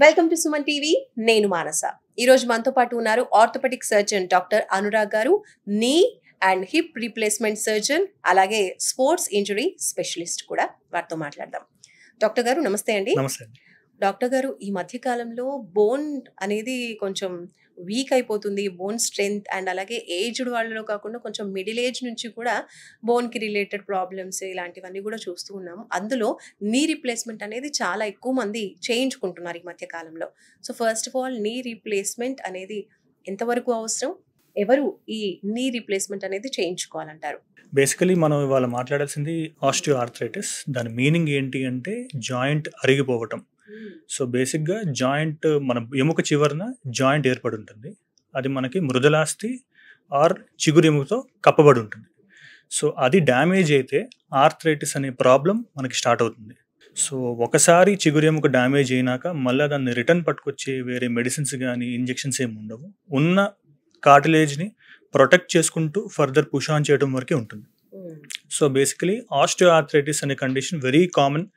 Welcome to Suman TV. నేను మానస. ఈ రోజు మనతో పాటు ఉన్నారు ఆర్థోపెడిక్ సర్జన్ డాక్టర్ అనురాగ్ గారు, నీ అండ్ హిప్ రీప్లేస్మెంట్ సర్జన్, అలాగే స్పోర్ట్స్ ఇంజరీ స్పెషలిస్ట్ కూడా. వారితో మాట్లాడదాం. డాక్టర్ గారు నమస్తే అండి. నమస్తే అండి. డాక్టర్ గారు, ఈ మధ్య కాలంలో బోన్ అనేది కొంచెం వీక్ అయిపోతుంది. బోన్ స్ట్రెంగ్త్ అండ్ అలాగే ఏజ్డ్ వాళ్ళలో కాకుండా కొంచెం మిడిల్ ఏజ్ నుంచి కూడా బోన్కి రిలేటెడ్ ప్రాబ్లమ్స్ ఇలాంటివన్నీ కూడా చూస్తూ ఉన్నాము. అందులో నీ రీప్లేస్మెంట్ అనేది చాలా ఎక్కువ మంది చేయించుకుంటున్నారు ఈ మధ్య కాలంలో. So first of all, knee replacement అనేది ఎంతవరకు అవసరం? ఎవరు ఈ నీ రీప్లేస్మెంట్ అనేది చేయించుకోవాలంటారు? బేసికలీ మనం ఇవాళ మాట్లాడాల్సింది ఆస్టియో ఆర్థరైటిస్. దాని మీనింగ్ ఏంటి అంటే జాయింట్ అరిగిపోవటం. సో బేసిక్గా జాయింట్ మన ఎముక చివరన జాయింట్ ఏర్పడి ఉంటుంది. అది మనకి మృదులాస్థి ఆర్ చిగురు ఎముకతో కప్పబడి ఉంటుంది. సో అది డ్యామేజ్ అయితే ఆర్థరైటిస్ అనే ప్రాబ్లం మనకి స్టార్ట్ అవుతుంది. సో ఒకసారి చిగురు ఎముక డ్యామేజ్ అయినాక మళ్ళీ దాన్ని రిటర్న్ పట్టుకొచ్చే వేరే మెడిసిన్స్ కానీ ఇంజెక్షన్స్ ఏమి ఉండవు. ఉన్న కార్టిలేజ్ని ప్రొటెక్ట్ చేసుకుంటూ ఫర్దర్ పుష్ ఆన్ చేయడం వరకే ఉంటుంది. సో బేసికలీ ఆస్టియో ఆర్థరైటిస్ అనే కండిషన్ వెరీ కామన్.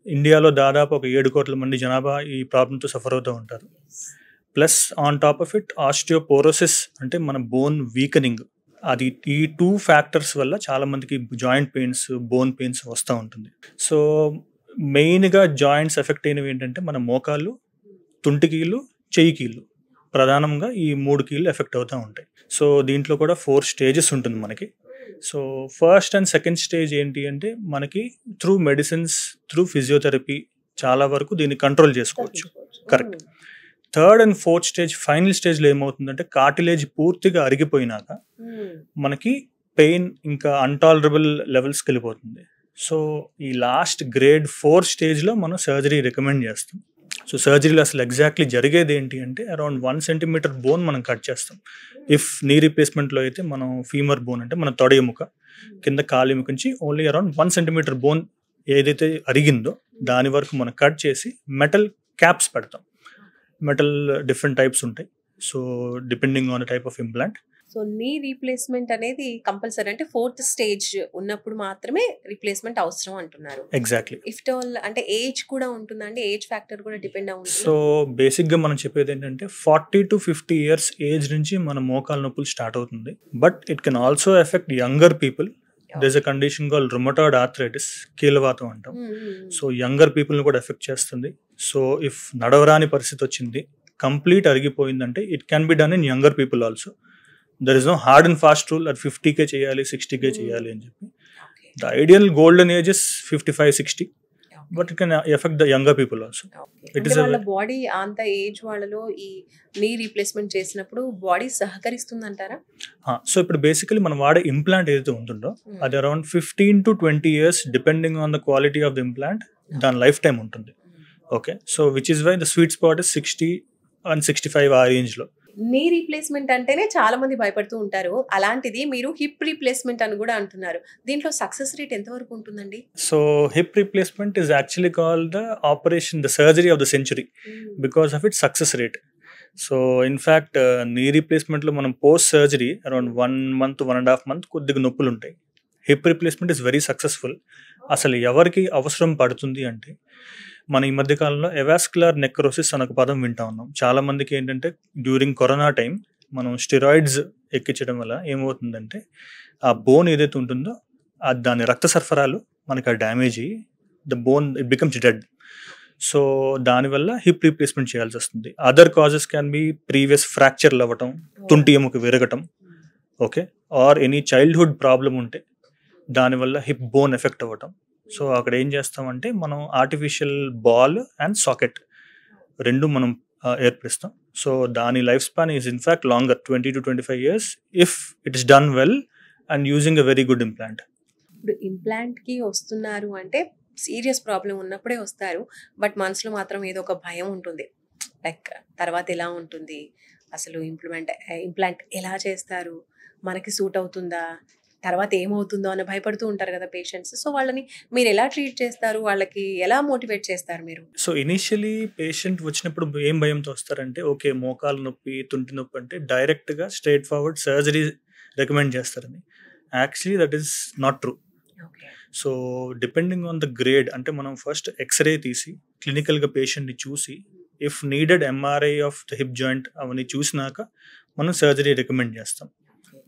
ఇండియాలో దాదాపు ఒక 7 కోట్ల మంది జనాభా ఈ ప్రాబ్లంతో సఫర్ అవుతూ ఉంటారు. Plus on top of it osteoporosis అంటే మన బోన్ వీకనింగ్. అది ఈ 2 ఫ్యాక్టర్స్ వల్ల చాలామందికి జాయింట్ పెయిన్స్, బోన్ పెయిన్స్ వస్తూ ఉంటుంది. సో మెయిన్గా జాయింట్స్ ఎఫెక్ట్ అయినవి ఏంటంటే మన మోకాళ్ళు, తుంటికీళ్ళు, చెయ్యి కీళ్ళు. ప్రధానంగా ఈ 3 కీళ్ళు ఎఫెక్ట్ అవుతూ ఉంటాయి. సో దీంట్లో కూడా 4 స్టేజెస్ ఉంటుంది మనకి. So first and second stage ఏంటి అంటే మనకి త్రూ మెడిసిన్స్, త్రూ ఫిజియోథెరపీ చాలా వరకు దీన్ని కంట్రోల్ చేసుకోవచ్చు. Correct. Third and fourth stage, final స్టేజ్లో ఏమవుతుందంటే కార్టిలేజ్ పూర్తిగా అరిగిపోయినాక మనకి పెయిన్ ఇంకా అన్టాలరబుల్ లెవెల్స్కి వెళ్ళిపోతుంది. సో ఈ లాస్ట్ గ్రేడ్ 4 స్టేజ్లో మనం సర్జరీ రికమెండ్ చేస్తాం. సో సర్జరీలో అసలు ఎగ్జాక్ట్లీ జరిగేది ఏంటి అంటే అరౌండ్ 1 సెంటీమీటర్ బోన్ మనం కట్ చేస్తాం. ఇఫ్ నీ రీప్లేస్మెంట్లో అయితే మనం ఫీమర్ బోన్ అంటే మన తొడ ఎముక కింద కాలు ఎముక నుంచి ఓన్లీ అరౌండ్ 1 సెంటీమీటర్ బోన్ ఏదైతే అరిగిందో దాని వరకు మనం కట్ చేసి మెటల్ క్యాప్స్ పెడతాం. మెటల్ డిఫరెంట్ టైప్స్ ఉంటాయి. So depending on the type of implant. So knee replacement అనేది కంపల్సరీ అంటే 4th స్టేజ్ ఉన్నప్పుడు మాత్రమే రీప్లేస్మెంట్ అవసరం అంటున్నారు. ఎగ్జాక్ట్లీ. ఇఫ్ ఆల్ అంటే ఏజ్ కూడా ఉంటుందండి, ఏజ్ ఫ్యాక్టర్ కూడా డిపెండ్ అవుతుంది. సో బేసిక్గా మనం చెప్పేది ఏంటంటే 40 to 50 ఇయర్స్ ఏజ్ నుంచి మన మోకాల నొప్పులు స్టార్ట్ అవుతుంది. But it can also affect younger people. There is a condition call rheumatoid arthritis, కీలవాతం అంటాం. సో యంగర్ పీపుల్ని కూడా ఎఫెక్ట్ చేస్తుంది. సో ఇఫ్ నడవరాని పరిస్థితి వచ్చింది, కంప్లీట్ అరిగిపోయిందంటే it can be done in younger people also. There is no hard and fast rule అది 50K చేయాలి, 60K చేయాలి అని చెప్పి. The ideal golden age is 55-60, but it can affect the younger people also. It is వాళ్ళ body అంత age వాళ్ళలో ఈ knee replacement చేసినప్పుడు బాడీ సహకరిస్తుంది అంటారా? సో ఇప్పుడు బేసికలీ మనం వాడే ఇంప్లాంట్ ఏదైతే ఉంటుందో అది around 15 to 20 years depending on the quality of the implant దాని లైఫ్ టైం ఉంటుంది. Okay. So which is why the sweet spot is 60 and 65 ఆ రేంజ్లో. నీ రీప్లేస్మెంట్ అంటేనే చాలా మంది భయపడుతూ ఉంటారు. అలాంటిది మీరు హిప్ రీప్లేస్మెంట్ అని కూడా అంటున్నారు. దీంట్లో సక్సెస్ రేట్ ఎంతవరకు ఉంటుందండి? So hip replacement is actually called the operation, the surgery of the century because of it success rate. So in fact నీ రీప్లేస్మెంట్లో మనం post surgery around 1 month, 1.5 months కొద్దిగా నొప్పులు ఉంటాయి. Hip replacement is very successful. అసలు ఎవరికి అవసరం పడుతుంది అంటే మన ఈ మధ్యకాలంలో ఎవాస్కులర్ నెక్రోసిస్ అనే ఒక పదం వింటా ఉన్నాం. చాలా మందికి ఏంటంటే డ్యూరింగ్ కరోనా టైం మనం స్టెరాయిడ్స్ ఎక్కించడం వల్ల ఏమవుతుందంటే ఆ బోన్ ఏదైతే ఉంటుందో దాని రక్త సరఫరాలు మనకి ఆ డ్యామేజ్ అయ్యి the bone it becomes dead. So దానివల్ల హిప్ రీప్లేస్మెంట్ చేయాల్సి వస్తుంది. Other causes can be previous ఫ్రాక్చర్లు అవ్వటం, తుంటి ఎముక విరగటం, okay, or any childhood problem ఉంటే దానివల్ల హిప్ బోన్ ఎఫెక్ట్ అవ్వటం. సో అక్కడ ఏం చేస్తామంటే మనం ఆర్టిఫిషియల్ బాల్ అండ్ సాకెట్ రెండు మనం ఏర్పరుస్తాం. సో దాని life span is in fact longer, 20 to 25 years if it is done well and using a very good implant. ఇప్పుడు ఇంప్లాంట్కి వస్తున్నారు అంటే సీరియస్ ప్రాబ్లం ఉన్నప్పుడే వస్తారు. బట్ మనసులో మాత్రం ఏదో ఒక భయం ఉంటుంది. లైక్ తర్వాత ఎలా ఉంటుంది, అసలు ఇంప్లాంట్ ఎలా చేస్తారు, మనకి సూట్ అవుతుందా, తర్వాత ఏమవుతుందో అని భయపడుతూ ఉంటారు కదా పేషెంట్స్. సో వాళ్ళని మీరు ఎలా ట్రీట్ చేస్తారు, వాళ్ళకి ఎలా మోటివేట్ చేస్తారు మీరు? సో ఇనీషియలీ పేషెంట్ వచ్చినప్పుడు ఏం భయంతో వస్తారంటే ఓకే మోకాలు నొప్పి, తుంటి నొప్పి అంటే డైరెక్ట్గా స్ట్రైట్ ఫార్వర్డ్ సర్జరీ రికమెండ్ చేస్తారని. Actually that is not true. So depending on the grade అంటే మనం ఫస్ట్ ఎక్స్రే తీసి క్లినికల్గా పేషెంట్ని చూసి if needed MRI of the hip joint అవన్నీ చూసినాక మనం సర్జరీ రికమెండ్ చేస్తాం.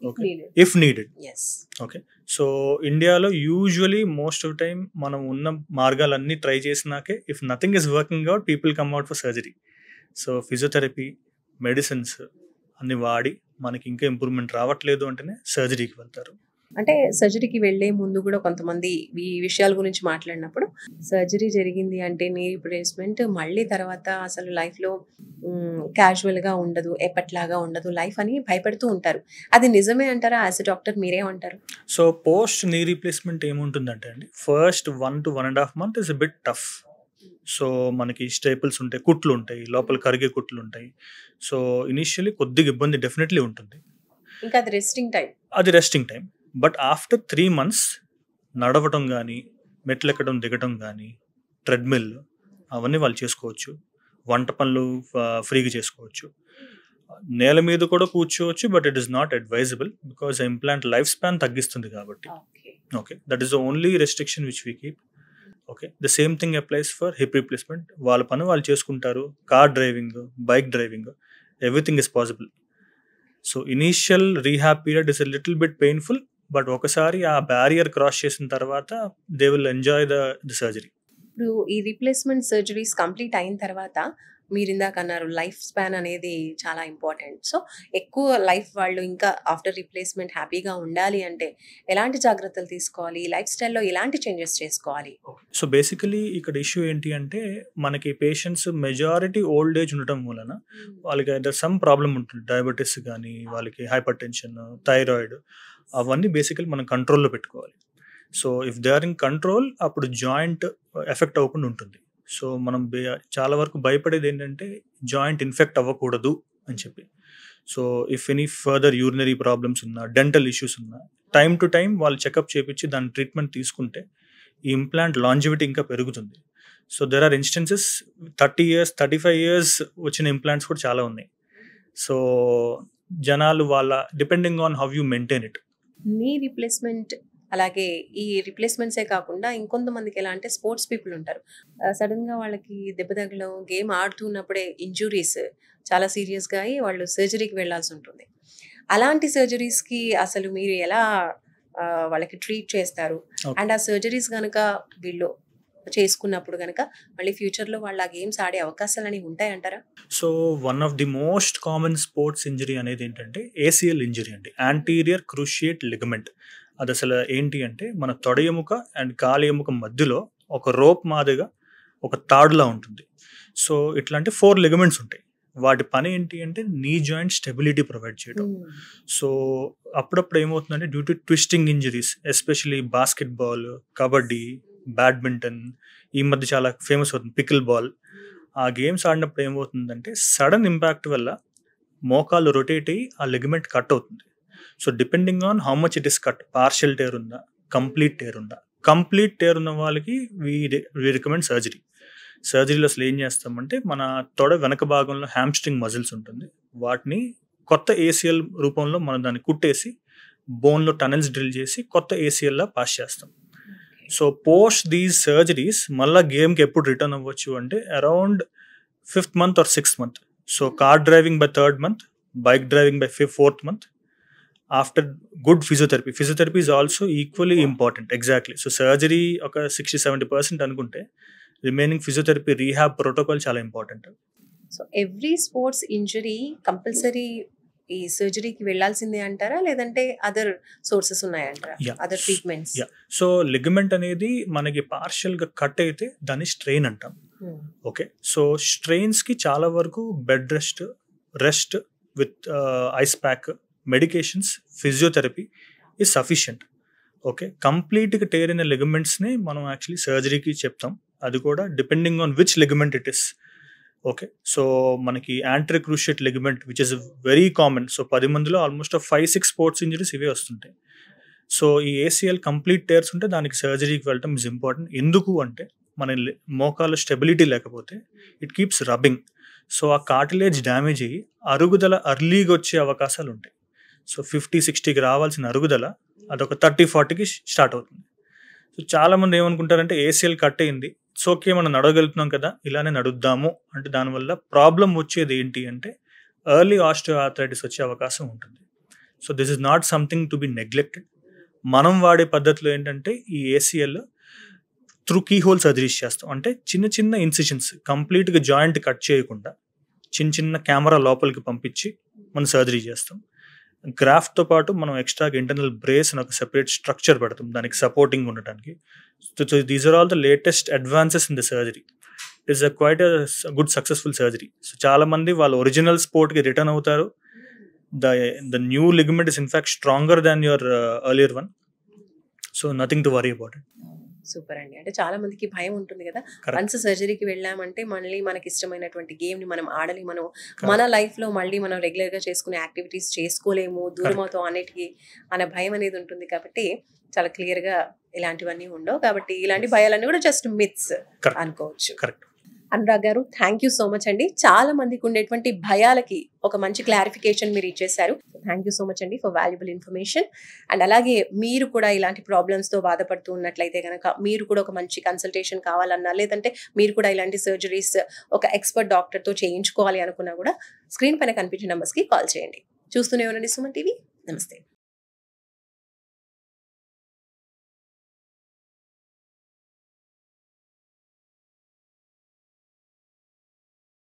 Okay, if needed. Okay, so ఇండియాలో యూజువలీ మోస్ట్ ఆఫ్ టైం మనం ఉన్న మార్గాలన్నీ ట్రై చేసినాకే if nothing is working out people come out for surgery. So physiotherapy, medicines అన్ని వాడి మనకి ఇంకా ఇంప్రూవ్మెంట్ రావట్లేదు అంటేనే సర్జరీకి వెళ్తారు. అంటే సర్జరీకి వెళ్ళే ముందు కూడా కొంతమంది ఈ విషయాల గురించి మాట్లాడినప్పుడు సర్జరీ జరిగింది అంటే నీ రీప్లేస్మెంట్ మళ్ళీ తర్వాత అసలు లైఫ్లో క్యాజువల్గా ఉండదు, ఎప్పట్లాగా ఉండదు లైఫ్ అని భయపడుతూ ఉంటారు. అది నిజమే అంటారా? యాజ్ ఎ డాక్టర్ మీరేమంటారు? సో పోస్ట్ నీ రీప్లేస్మెంట్ ఏముంటుందంటే అండి, first 1 to 1.5 months is a bit tough. So మనకి స్టేపుల్స్ ఉంటాయి, కుట్లు ఉంటాయి, లోపల కరిగే కుట్లు ఉంటాయి. సో ఇనిషియలీ కొద్దిగా ఇబ్బంది డెఫినెట్లీ ఉంటుంది. ఇంకా అది resting time. But after 3 months నడవటం కానీ, మెట్లు ఎక్కడం దిగటం కానీ, ట్రెడ్మిల్ అవన్నీ వాళ్ళు చేసుకోవచ్చు. వంట పనులు ఫ్రీగా చేసుకోవచ్చు. నేల మీద కూడా కూర్చోవచ్చు, but it is not advisable because implant life span తగ్గిస్తుంది కాబట్టి. Okay, that is the only restriction which we keep. Okay, the same thing applies for hip replacement. వాళ్ళ పని వాళ్ళు చేసుకుంటారు. Car driving, bike driving, everything is possible. So initial rehab period is a little bit painful, but ఒకసారి ఆ barrier cross చేసిన తర్వాత they will enjoy the surgery. ఇప్పుడు ఈ రీప్లేస్మెంట్ సర్జరీస్ కంప్లీట్ అయిన తర్వాత మీరు ఇందాక అన్నారు లైఫ్ స్పాన్ అనేది చాలా ఇంపార్టెంట్. సో ఎక్కువ లైఫ్ వాళ్ళు ఇంకా ఆఫ్టర్ రీప్లేస్మెంట్ హ్యాపీగా ఉండాలి అంటే ఎలాంటి జాగ్రత్తలు తీసుకోవాలి? లైఫ్ స్టైల్లో ఎలాంటి చేంజెస్ చేసుకోవాలి? సో బేసికలీ ఇక్కడ ఇష్యూ ఏంటి అంటే మనకి పేషెంట్స్ మెజారిటీ ఓల్డ్ ఏజ్ ఉండటం వలన వాళ్ళకి ఏదైనా సమ్ ప్రాబ్లం ఉంటుంది. డయాబెటీస్ కానీ, వాళ్ళకి హైపర్ టెన్షన్, థైరాయిడ్, అవన్నీ బేసికలీ మనం కంట్రోల్లో పెట్టుకోవాలి. So if they are in control అప్పుడు జాయింట్ ఎఫెక్ట్ అవ్వకుండా ఉంటుంది. సో మనం చాలా వరకు భయపడేది ఏంటంటే జాయింట్ ఇన్ఫెక్ట్ అవ్వకూడదు అని చెప్పి. So if any further urinary problems ఉన్నా, డెంటల్ ఇష్యూస్ ఉన్నా, టైం టు టైం వాళ్ళు చెకప్ చేయించి దాని ట్రీట్మెంట్ తీసుకుంటే ఈ ఇంప్లాంట్ లాంజివిటీ ఇంకా పెరుగుతుంది. So there are instances 30 years, 35 years వచ్చిన ఇంప్లాంట్స్ కూడా చాలా ఉన్నాయి. సో జనాలు వాళ్ళ depending on how you maintain it. Knee replacement అలాగే ఈ రీప్లేస్మెంట్సే కాకుండా ఇంకొంతమందికి ఎలా అంటే స్పోర్ట్స్ పీపుల్ ఉంటారు. సడన్గా వాళ్ళకి దెబ్బ తగలడం, గేమ్ ఆడుతున్నప్పుడే ఇంజురీస్ చాలా సీరియస్గా అయ్యి వాళ్ళు సర్జరీకి వెళ్ళాల్సి ఉంటుంది. అలాంటి సర్జరీస్కి అసలు మీరు ఎలా వాళ్ళకి ట్రీట్ చేస్తారు? అండ్ ఆ సర్జరీస్ కనుక వీళ్ళు చేసుకున్నప్పుడు కనుక మళ్ళీ ఫ్యూచర్లో వాళ్ళు ఆ గేమ్స్ ఆడే అవకాశాలు అనేవి ఉంటాయంటారా? So one of the most common sports injury అనేది ఏంటంటే ACL ఇంజరీ అండి, యాంటీరియర్ క్రూషియేట్ లిగమెంట్. అది అసలు ఏంటి అంటే మన తొడ ఎముక అండ్ కాలి ఎముక మధ్యలో ఒక రోప్ మాదిరిగా ఒక తాడులా ఉంటుంది. సో ఇట్లాంటి 4 లిగమెంట్స్ ఉంటాయి. వాటి పని ఏంటి అంటే నీ జాయింట్ స్టెబిలిటీ ప్రొవైడ్ చేయడం. సో అప్పుడప్పుడు ఏమవుతుందంటే due to twisting injuries, especially basketball, kabaddi, badminton, ఈ మధ్య చాలా ఫేమస్ అవుతుంది పికిల్ బాల్. ఆ గేమ్స్ ఆడినప్పుడు ఏమవుతుందంటే సడన్ ఇంపాక్ట్ వల్ల మోకాలు రొటేట్ అయ్యి ఆ లిగమెంట్ కట్ అవుతుంది. So depending on how much it is cut, partial tear ఉందా, కంప్లీట్ టేర్ ఉందా. కంప్లీట్ టేర్ ఉన్న వాళ్ళకి వీ రికమెండ్ సర్జరీ. సర్జరీలో అసలు ఏం చేస్తామంటే మన తొడ వెనక భాగంలో హ్యామ్స్ట్రింగ్ మజిల్స్ ఉంటుంది, వాటిని కొత్త ACL రూపంలో మనం దాన్ని కుట్టేసి బోన్లో టనెల్స్ డ్రిల్ చేసి కొత్త ACL లా పాస్ చేస్తాం. సో పోస్ట్ దీస్ సర్జరీస్ మళ్ళీ గేమ్కి ఎప్పుడు రిటర్న్ అవ్వచ్చు అంటే around 5th month or 6th month. So car driving by 3rd month, bike driving by 4th month. After good physiotherapy is also equally important. Exactly. So surgery ఒక 60-70% అనుకుంటే remaining physiotherapy rehab protocol చాలా important. So every sports injury compulsory ఈ సర్జరీకి వెళ్ళాల్సిందే అంటారా, లేదంటే other sources ఉన్నాయంటారా, other treatments? So ligament అనేది మనకి పార్షియల్గా కట్ అయితే దాన్ని స్ట్రెయిన్ అంటాం. ఓకే, సో స్ట్రెయిన్స్కి చాలా వరకు bed rest with ice pack, medications, physiotherapy is sufficient. Okay, కంప్లీట్గా టేర్ అయిన లిగమెంట్స్ని మనం యాక్చువల్లీ సర్జరీకి చెప్తాం. అది కూడా depending on which ligament it is. Okay, so మనకి anterior cruciate ligament which is very common. So 10 మందిలో ఆల్మోస్ట్ 5-6 స్పోర్ట్స్ ఇంజరీస్ ఇవే వస్తుంటాయి. సో ఈ ACL కంప్లీట్ టేర్స్ ఉంటే దానికి సర్జరీకి వెళ్ళటం ఇస్ ఇంపార్టెంట్. ఎందుకు అంటే మన మోకాలు స్టెబిలిటీ లేకపోతే ఇట్ కీప్స్ రబ్బింగ్. సో ఆ కార్టిలేజ్ డ్యామేజ్ అయ్యి అరుగుదల అర్లీగా వచ్చే అవకాశాలు ఉంటాయి. సో 50-60కి రావాల్సిన అరుగుదల అదొక 30-40కి స్టార్ట్ అవుతుంది. సో చాలామంది ఏమనుకుంటారంటే ACL కట్ అయింది, ఇట్స్ ఓకే, మనం నడవగలుగుతున్నాం కదా, ఇలానే నడుద్దాము అంటే దానివల్ల ప్రాబ్లం వచ్చేది ఏంటి అంటే ఎర్లీ ఆస్టియో ఆర్థరైటిస్ వచ్చే అవకాశం ఉంటుంది. So this is not something to be neglected. మనం వాడే పద్ధతిలో ఏంటంటే ఈ ACL through key hole surgeries చేస్తాం. అంటే చిన్న చిన్న ఇన్సిషన్స్, కంప్లీట్గా జాయింట్ కట్ చేయకుండా చిన్న చిన్న కెమెరా లోపలికి పంపించి మనం సర్జరీ చేస్తాం. గ్రాఫ్ట్తో పాటు మనం ఎక్స్ట్రాగా ఇంటర్నల్ బ్రేస్ అని ఒక సెపరేట్ స్ట్రక్చర్ పెడతాం దానికి సపోర్టింగ్ ఉండడానికి. So these are all the latest advances in the surgery. It is quite good successful surgery. So చాలా మంది వాళ్ళ ఒరిజినల్ స్పోర్ట్కి రిటర్న్ అవుతారు. The new ligament is in fact stronger than your earlier one. So nothing to worry about it. Super అండి. అంటే చాలా మందికి భయం ఉంటుంది కదా, వన్స్ సర్జరీకి వెళ్ళామంటే మళ్ళీ మనకి ఇష్టమైనటువంటి గేమ్ని మనం ఆడలేము, మనం మన లైఫ్లో మళ్ళీ మనం రెగ్యులర్గా చేసుకునే యాక్టివిటీస్ చేసుకోలేము, దూరం అవుతాం అన్నిటికీ అనే భయం అనేది ఉంటుంది. కాబట్టి చాలా క్లియర్గా ఇలాంటివన్నీ ఉండవు. కాబట్టి ఇలాంటి భయాలన్నీ కూడా జస్ట్ మిత్స్ అనుకోవచ్చు. కరెక్ట్. అనురాగ్ గారు, థ్యాంక్ యూ సో మచ్ అండి. చాలా మందికి ఉండేటువంటి భయాలకి ఒక మంచి క్లారిఫికేషన్ మీరు ఇచ్చేసారు. థ్యాంక్ యూ సో మచ్ అండి ఫర్ వాల్యుబుల్ ఇన్ఫర్మేషన్. అండ్ అలాగే మీరు కూడా ఇలాంటి ప్రాబ్లమ్స్తో బాధపడుతూ ఉన్నట్లయితే కనుక మీరు కూడా ఒక మంచి కన్సల్టేషన్ కావాలన్నా, లేదంటే మీరు కూడా ఇలాంటి సర్జరీస్ ఒక ఎక్స్పర్ట్ డాక్టర్తో చేయించుకోవాలి అనుకున్నా కూడా స్క్రీన్ పైన కనిపించే నెంబర్స్కి కాల్ చేయండి. చూస్తూనే ఉండండి సుమన్ టీవీ. నమస్తే.